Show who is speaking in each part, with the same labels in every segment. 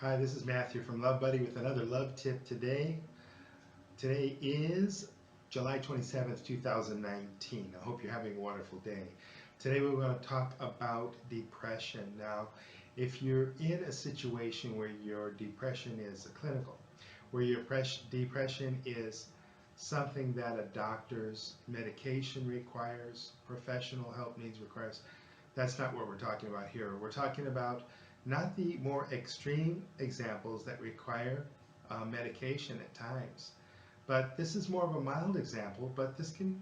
Speaker 1: Hi, this is Matthew from LoveBudi with another love tip today. Today is July 27th, 2019. I hope you're having a wonderful day. Today we're going to talk about depression. Now, if you're in a situation where your depression is clinical, where your depression is something that a doctor's medication requires, professional help needs requires, that's not what we're talking about here. We're talking about not the more extreme examples that require medication at times, but this is more of a mild example, but this can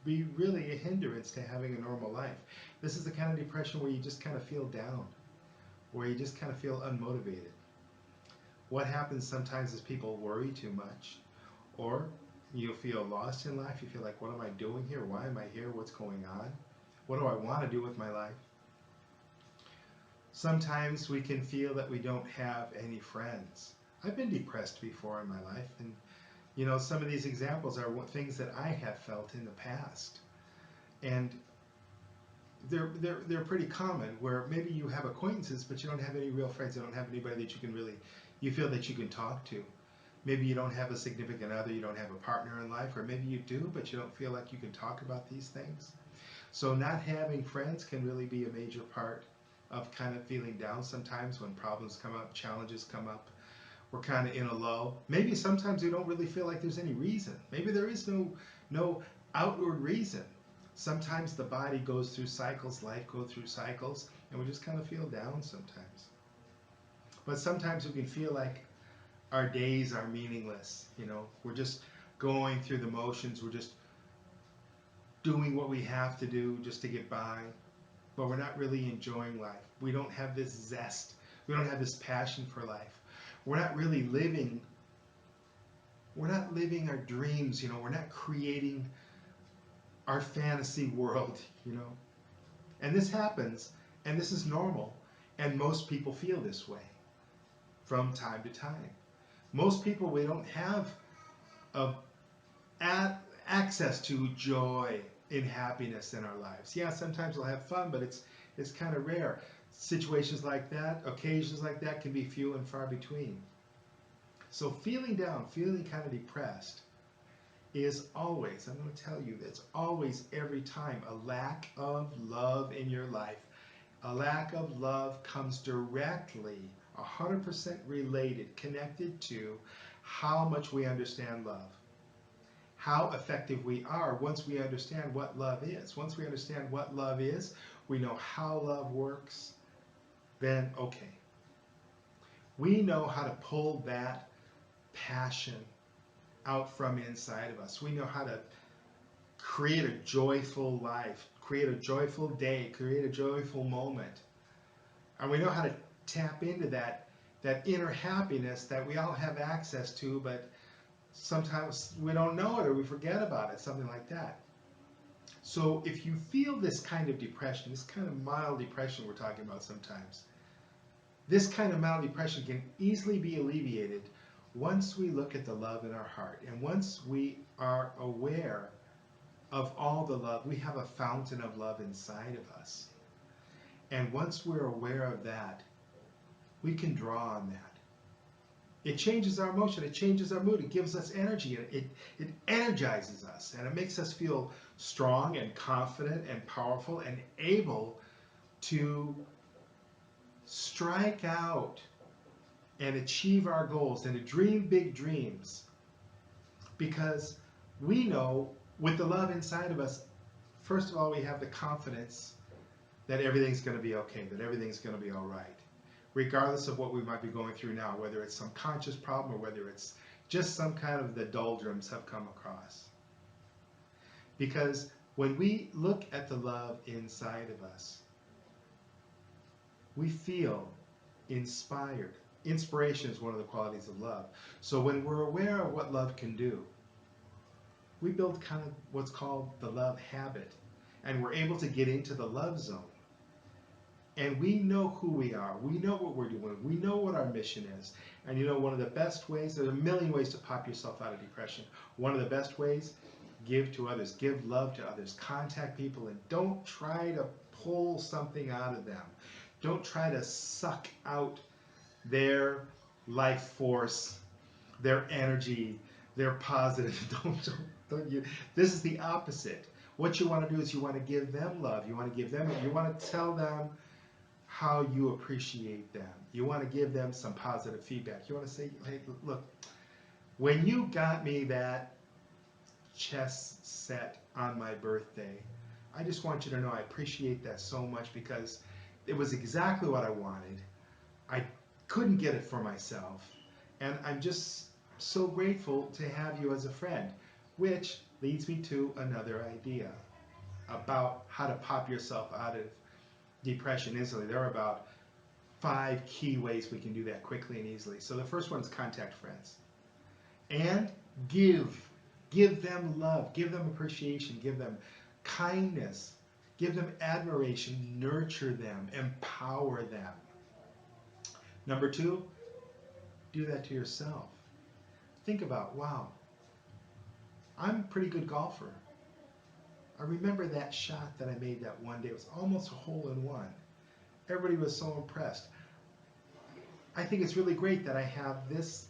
Speaker 1: be really a hindrance to having a normal life. This is the kind of depression where you just kind of feel down, where you just kind of feel unmotivated. What happens sometimes is people worry too much, or you feel lost in life. You feel like, what am I doing here? Why am I here? What's going on? What do I want to do with my life? Sometimes we can feel that we don't have any friends. I've been depressed before in my life, and some of these examples are things that I have felt in the past, and they're pretty common. Where maybe you have acquaintances, but you don't have any real friends. You don't have anybody that you can really, you feel that you can talk to. Maybe you don't have a significant other, you don't have a partner in life, or maybe you do, but you don't feel like you can talk about these things. So not having friends can really be a major part of kind of feeling down sometimes when problems come up, challenges come up. We're kind of in a low. Maybe sometimes we don't really feel like there's any reason. Maybe there is no outward reason. Sometimes the body goes through cycles, life goes through cycles, and we just kind of feel down sometimes. But sometimes we can feel like our days are meaningless. We're just going through the motions. We're just doing what we have to do just to get by, but we're not really enjoying life. We don't have this zest. We don't have this passion for life. We're not really living. We're not living our dreams. We're not creating our fantasy world. And this happens, and this is normal, and most people feel this way from time to time. Most people, we don't have a, access to joy and happiness in our lives. Yeah, sometimes we'll have fun, but it's kind of rare. Situations like that, occasions like that can be few and far between. So feeling down, feeling kind of depressed is always, I'm going to tell you, that's always every time a lack of love in your life. A lack of love comes directly, 100% related, connected to how much we understand love. How effective we are once we understand what love is. Once we understand what love is, we know how love works, then okay. We know how to pull that passion out from inside of us. We know how to create a joyful life, create a joyful day, create a joyful moment. And we know how to tap into that inner happiness that we all have access to, but sometimes we don't know it or we forget about it, something like that. So if you feel this kind of depression, this kind of mild depression we're talking about sometimes, this kind of mild depression can easily be alleviated once we look at the love in our heart and once we are aware of all the love. We have a fountain of love inside of us. And once we're aware of that, we can draw on that. It changes our emotion, it changes our mood, it gives us energy, it energizes us, and it makes us feel strong and confident and powerful and able to strike out and achieve our goals and to dream big dreams, because we know with the love inside of us, first of all, we have the confidence that everything's going to be okay, that everything's going to be all right, regardless of what we might be going through now, whether it's some conscious problem or whether it's just some kind of the doldrums have come across. Because when we look at the love inside of us, we feel inspired. Inspiration is one of the qualities of love. So when we're aware of what love can do, we build kind of what's called the love habit, and we're able to get into the love zone. And we know who we are. We know what we're doing. We know what our mission is. And one of the best ways, there's a million ways to pop yourself out of depression. One of the best ways, give to others. Give love to others. Contact people and don't try to pull something out of them. Don't try to suck out their life force, their energy, their positive. Don't you? This is the opposite. What you want to do is you want to give them love. You want to give them. You want to tell them how you appreciate them. You want to give them some positive feedback. You want to say, hey, look, when you got me that chess set on my birthday, I just want you to know I appreciate that so much because it was exactly what I wanted. I couldn't get it for myself. And I'm just so grateful to have you as a friend, which leads me to another idea about how to pop yourself out of depression instantly. There are about 5 key ways we can do that quickly and easily. So the first one is contact friends and give. Give them love, give them appreciation, give them kindness, give them admiration, nurture them, empower them. Number two, do that to yourself. Think about, wow, I'm a pretty good golfer. I remember that shot that I made that one day. It was almost a hole in one. Everybody was so impressed. I think it's really great that I have this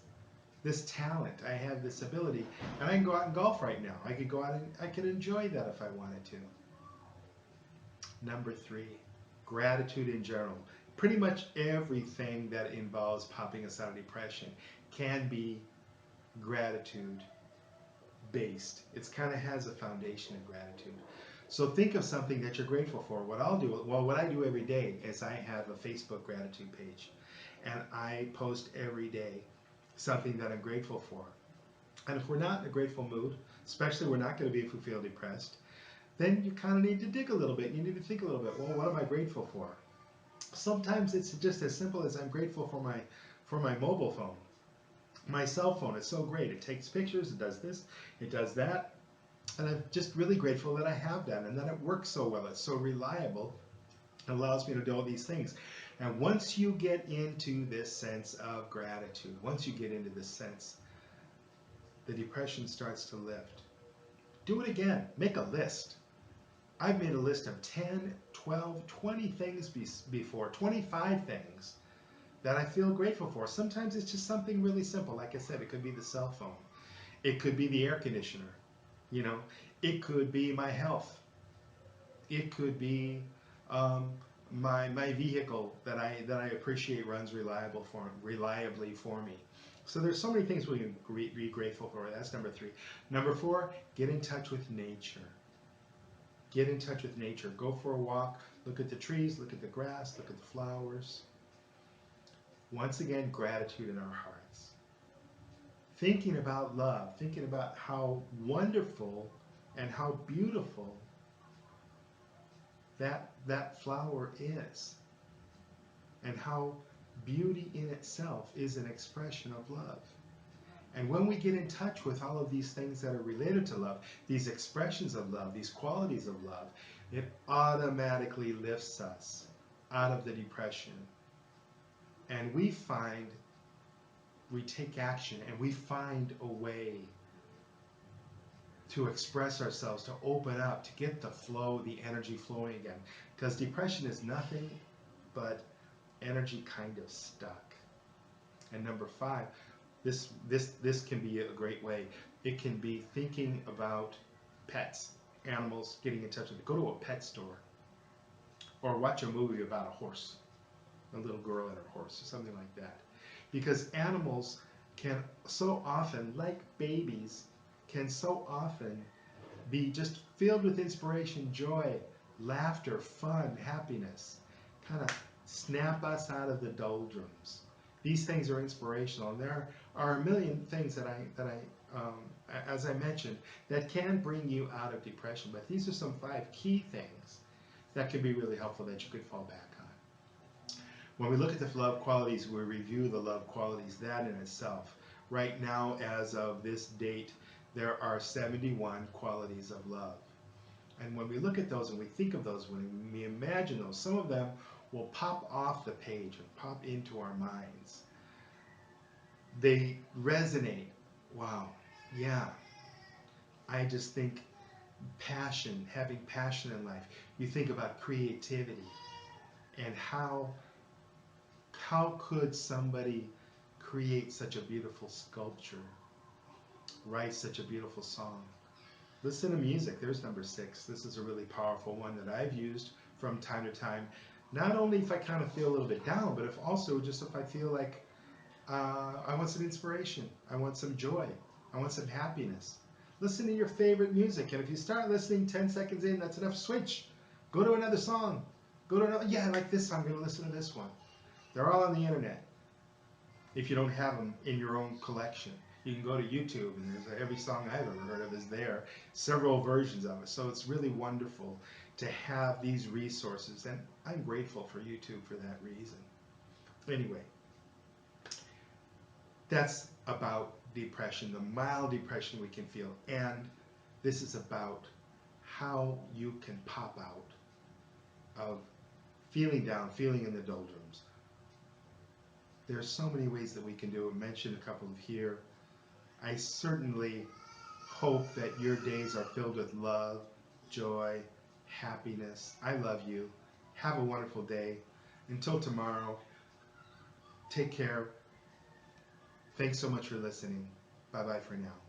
Speaker 1: talent. I have this ability, and I can go out and golf right now. I could go out and I could enjoy that if I wanted to. Number three, gratitude in general. Pretty much everything that involves popping us out of depression can be gratitude based. It kind of has a foundation of gratitude. So think of something that you're grateful for. What I'll do, well, what I do every day is I have a Facebook gratitude page, and I post every day something that I'm grateful for. And if we're not in a grateful mood, especially we're not going to be if we feel depressed, then you kind of need to dig a little bit. You need to think a little bit. Well, what am I grateful for? Sometimes it's just as simple as I'm grateful for my mobile phone. My cell phone is so great. It takes pictures, it does this, it does that. And I'm just really grateful that I have that and that it works so well. It's so reliable. It allows me to do all these things. And once you get into this sense of gratitude, once you get into this sense, the depression starts to lift. Do it again. Make a list. I've made a list of 10, 12, 20 things before, 25 things that I feel grateful for. Sometimes it's just something really simple. Like I said, it could be the cell phone. It could be the air conditioner. You know, it could be my health. It could be my vehicle that I appreciate runs reliably for me. So there's so many things we can be grateful for. That's number three. Number four, get in touch with nature. Get in touch with nature. Go for a walk. Look at the trees. Look at the grass. Look at the flowers. Once again, gratitude in our hearts. Thinking about love. Thinking about how wonderful and how beautiful that flower is. And how beauty in itself is an expression of love. And when we get in touch with all of these things that are related to love, these expressions of love, these qualities of love, it automatically lifts us out of the depression. And we take action and we find a way to express ourselves, to open up, to get the flow, the energy flowing again. Because depression is nothing but energy kind of stuck. And number five, this can be a great way. It can be thinking about pets, animals, getting in touch with it. Go to a pet store or watch a movie about a horse, a little girl and her horse, or something like that. Because animals can so often, like babies, can so often be just filled with inspiration, joy, laughter, fun, happiness, kind of snap us out of the doldrums. These things are inspirational, and there are a million things that as I mentioned, that can bring you out of depression. But these are some 5 key things that can be really helpful that you could fall back on. When we look at the love qualities, we review the love qualities, that in itself. Right now, as of this date, there are 71 qualities of love. And when we look at those and we think of those, when we imagine those, some of them will pop off the page and pop into our minds. They resonate. Wow, yeah. I just think passion, having passion in life. You think about creativity and How could somebody create such a beautiful sculpture, write such a beautiful song? Listen to music. There's number 6. This is a really powerful one that I've used from time to time. Not only if I kind of feel a little bit down, but if also just if I feel like I want some inspiration, I want some joy, I want some happiness. Listen to your favorite music, and if you start listening 10 seconds in, that's enough. Switch. Go to another song. Go to another. Yeah, I like this song. I'm going to listen to this one. They're all on the internet. If you don't have them in your own collection, you can go to YouTube, and there's every song I've ever heard of is there, several versions of it. So it's really wonderful to have these resources, and I'm grateful for YouTube for that reason. Anyway, that's about depression, the mild depression we can feel, and this is about how you can pop out of feeling down, feeling in the doldrums. There's so many ways that we can do it. I mentioned a couple of here. I certainly hope that your days are filled with love, joy, happiness. I love you. Have a wonderful day. Until tomorrow, take care. Thanks so much for listening. Bye-bye for now.